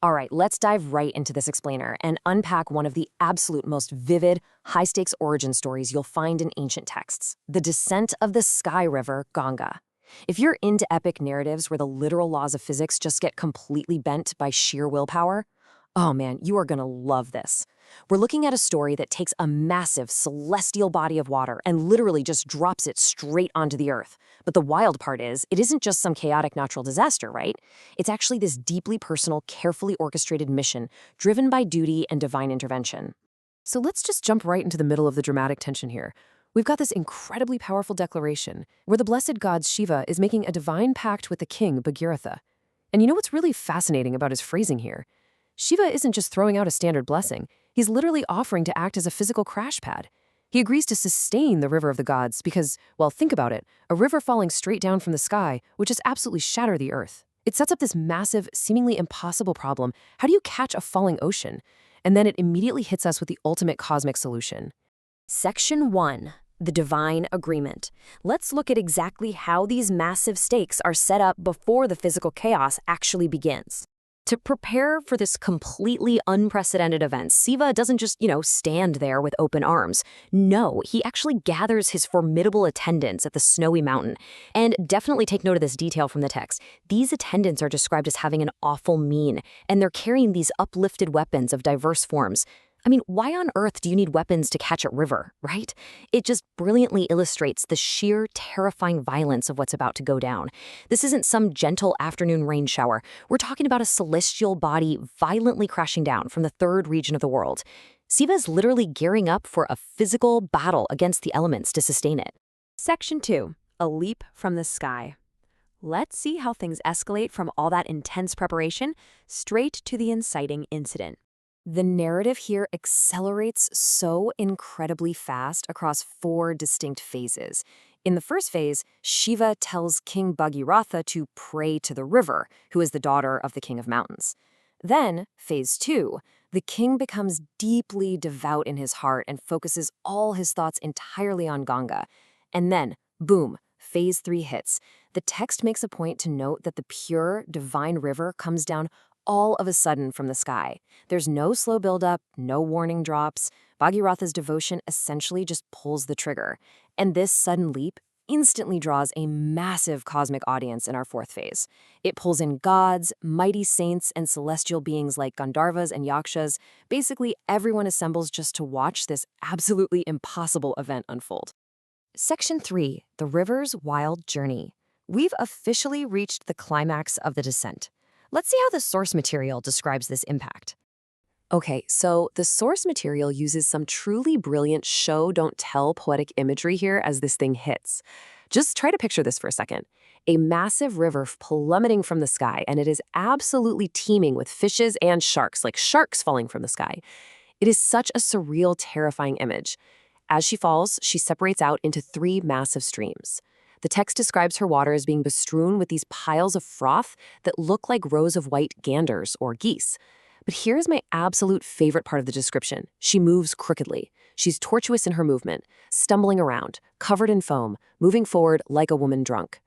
All right, let's dive right into this explainer and unpack one of the absolute most vivid, high-stakes origin stories you'll find in ancient texts, the descent of the sky river Ganga. If you're into epic narratives where the literal laws of physics just get completely bent by sheer willpower, oh man, you are gonna love this. We're looking at a story that takes a massive celestial body of water and literally just drops it straight onto the earth. But the wild part is, it isn't just some chaotic natural disaster, right? It's actually this deeply personal, carefully orchestrated mission driven by duty and divine intervention. So let's just jump right into the middle of the dramatic tension here. We've got this incredibly powerful declaration where the blessed god Shiva is making a divine pact with the king Bhagiratha. And you know what's really fascinating about his phrasing here? Shiva isn't just throwing out a standard blessing. He's literally offering to act as a physical crash pad. He agrees to sustain the river of the gods because, well, think about it, a river falling straight down from the sky would just absolutely shatter the earth. It sets up this massive, seemingly impossible problem. How do you catch a falling ocean? And then it immediately hits us with the ultimate cosmic solution. Section 1. The Divine Agreement. Let's look at exactly how these massive stakes are set up before the physical chaos actually begins. To prepare for this completely unprecedented event, Siva doesn't just, stand there with open arms. No, he actually gathers his formidable attendants at the snowy mountain. And definitely take note of this detail from the text. These attendants are described as having an awful mien, and they're carrying these uplifted weapons of diverse forms. I mean, why on earth do you need weapons to catch a river, right? It just brilliantly illustrates the sheer, terrifying violence of what's about to go down. This isn't some gentle afternoon rain shower. We're talking about a celestial body violently crashing down from the third region of the world. Siva is literally gearing up for a physical battle against the elements to sustain it. Section 2. A leap from the sky. Let's see how things escalate from all that intense preparation straight to the inciting incident. The narrative here accelerates so incredibly fast across 4 distinct phases. In the first phase, Shiva tells King Bhagiratha to pray to the river, who is the daughter of the King of Mountains. Then, phase 2, the king becomes deeply devout in his heart and focuses all his thoughts entirely on Ganga. And then, boom, phase 3 hits. The text makes a point to note that the pure, divine river comes down all of a sudden from the sky. There's no slow buildup, no warning drops. Bhagiratha's devotion essentially just pulls the trigger. And this sudden leap instantly draws a massive cosmic audience in our 4th phase. It pulls in gods, mighty saints, and celestial beings like Gandharvas and Yakshas. Basically, everyone assembles just to watch this absolutely impossible event unfold. Section 3. The river's wild journey. We've officially reached the climax of the descent. Let's see how the source material describes this impact. Okay, so the source material uses some truly brilliant show-don't-tell poetic imagery here as this thing hits. Just try to picture this for a second. A massive river plummeting from the sky, and it is absolutely teeming with fishes and sharks, like sharks falling from the sky. It is such a surreal, terrifying image. As she falls, she separates out into 3 massive streams. The text describes her water as being bestrewn with these piles of froth that look like rows of white ganders or geese. But here's my absolute favorite part of the description. She moves crookedly. She's tortuous in her movement, stumbling around, covered in foam, moving forward like a woman drunk.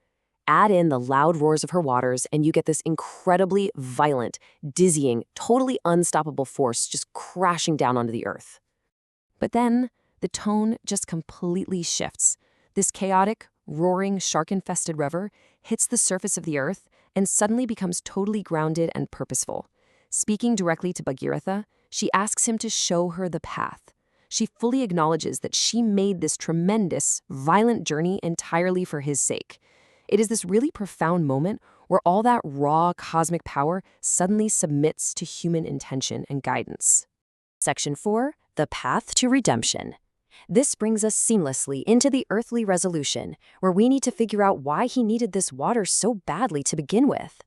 Add in the loud roars of her waters, and you get this incredibly violent, dizzying, totally unstoppable force just crashing down onto the earth. But then, the tone just completely shifts. This chaotic, roaring, shark-infested river hits the surface of the earth and suddenly becomes totally grounded and purposeful. Speaking directly to Bhagiratha, she asks him to show her the path. She fully acknowledges that she made this tremendous, violent journey entirely for his sake. It is this really profound moment where all that raw cosmic power suddenly submits to human intention and guidance. Section 4. The Path to Redemption. This brings us seamlessly into the earthly resolution, where we need to figure out why he needed this water so badly to begin with.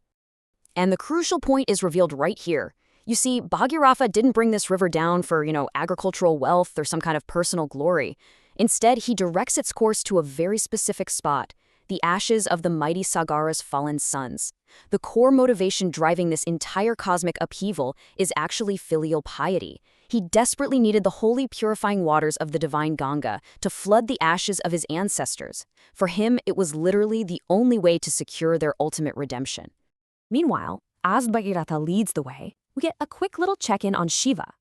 And the crucial point is revealed right here. You see, Bhagiratha didn't bring this river down for, agricultural wealth or some kind of personal glory. Instead, he directs its course to a very specific spot, the ashes of the mighty Sagara's fallen sons. The core motivation driving this entire cosmic upheaval is actually filial piety. He desperately needed the holy purifying waters of the divine Ganga to flood the ashes of his ancestors. For him, it was literally the only way to secure their ultimate redemption. Meanwhile, as Bhagiratha leads the way, we get a quick little check-in on Shiva.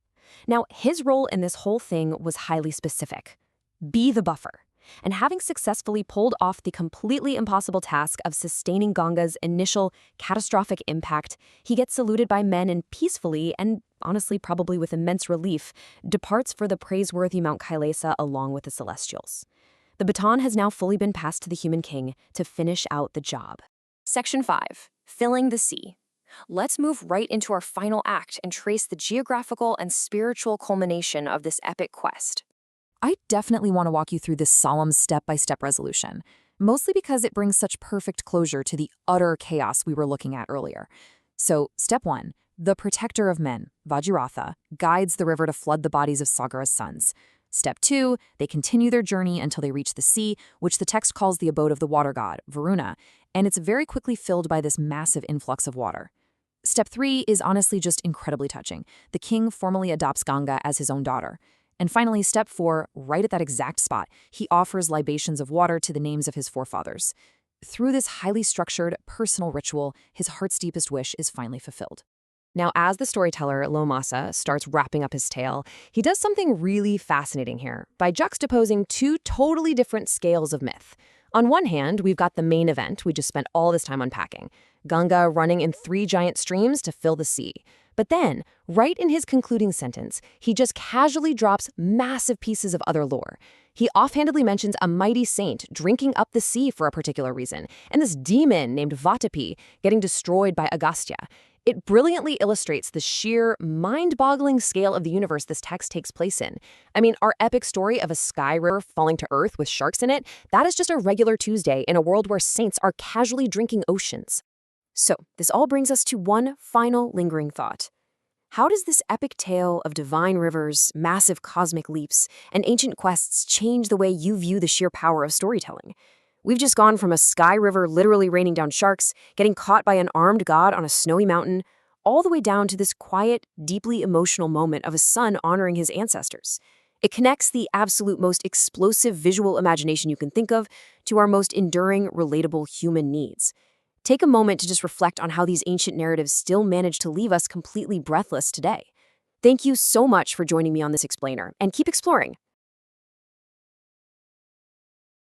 Now, his role in this whole thing was highly specific. Be the buffer. And having successfully pulled off the completely impossible task of sustaining Ganga's initial catastrophic impact, he gets saluted by men and peacefully, and honestly probably with immense relief, departs for the praiseworthy Mount Kailasa along with the Celestials. The baton has now fully been passed to the human king to finish out the job. Section 5. Filling the sea. Let's move right into our final act and trace the geographical and spiritual culmination of this epic quest. I definitely want to walk you through this solemn step-by-step resolution, mostly because it brings such perfect closure to the utter chaos we were looking at earlier. So, step 1, the protector of men, Bhagiratha, guides the river to flood the bodies of Sagara's sons. Step 2, they continue their journey until they reach the sea, which the text calls the abode of the water god, Varuna, and it's very quickly filled by this massive influx of water. Step 3 is honestly just incredibly touching. The king formally adopts Ganga as his own daughter. And finally, step 4, right at that exact spot, he offers libations of water to the names of his forefathers. Through this highly structured, personal ritual, his heart's deepest wish is finally fulfilled. Now, as the storyteller, Lomasa, starts wrapping up his tale, he does something really fascinating here by juxtaposing two totally different scales of myth. On one hand, we've got the main event we just spent all this time unpacking, Ganga running in 3 giant streams to fill the sea. But then, right in his concluding sentence, he just casually drops massive pieces of other lore. He offhandedly mentions a mighty saint drinking up the sea for a particular reason, and this demon named Vatapi getting destroyed by Agastya. It brilliantly illustrates the sheer, mind-boggling scale of the universe this text takes place in. I mean, our epic story of a sky river falling to earth with sharks in it, that is just a regular Tuesday in a world where saints are casually drinking oceans. So, this all brings us to one final lingering thought. How does this epic tale of divine rivers, massive cosmic leaps, and ancient quests change the way you view the sheer power of storytelling? We've just gone from a sky river literally raining down sharks, getting caught by an armed god on a snowy mountain, all the way down to this quiet, deeply emotional moment of a son honoring his ancestors. It connects the absolute most explosive visual imagination you can think of to our most enduring, relatable human needs. Take a moment to just reflect on how these ancient narratives still manage to leave us completely breathless today. Thank you so much for joining me on this explainer, and keep exploring.